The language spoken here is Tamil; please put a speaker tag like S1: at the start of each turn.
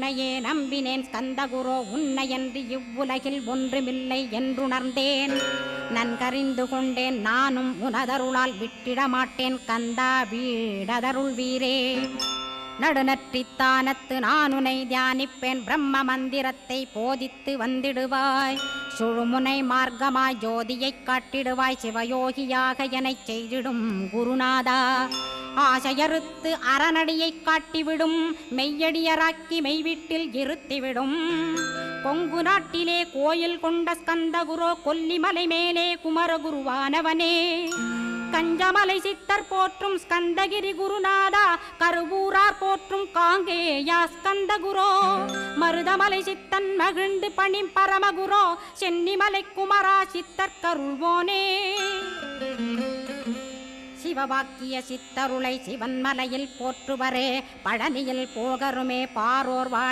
S1: உன்னையே நம்பினேன் ஸ்கந்தகுரோ, உன்னையன்றி இவ்வுலகில் ஒன்றுமில்லை என்றுணர்ந்தேன். நன்கறிந்து கொண்டேன் நானும் உனதருளால் விட்டிட மாட்டேன் கந்தா வீடதருள் வீரே. நடுநற்றித்தானத்து நானுனை தியானிப்பேன், பிரம்ம மந்திரத்தை போதித்து வந்திடுவாய். சுழுமுனை மார்க்கமாய் ஜோதியைக் காட்டிடுவாய், சிவயோகியாக எனச் செய்திடும் குருநாதா. ஆசையறுத்து அறநடியைக் காட்டிவிடும், மெய்யடியராக்கி மெய்வீட்டில் இருத்திவிடும். கொங்கு நாட்டிலே கோயில் கொண்ட ஸ்கந்தகுரோ, கொல்லிமலை மேலே குமரகுருவானவனே. கஞ்சமலை சித்தர் போற்றும் ஸ்கந்தகிரி குருநாதா, கருவூரார் போற்றும் காங்கேயா ஸ்கந்தகுரோ. மருதமலை சித்தன் மகிழ்ந்து பணி பரமகுரோ, சென்னிமலை குமரா சித்தர் கருள்வோனே. சிவவாக்கிய சித்தருளை சிவன்மலையில் போற்றுவரே, பழனியில் போகருமே பாரோர்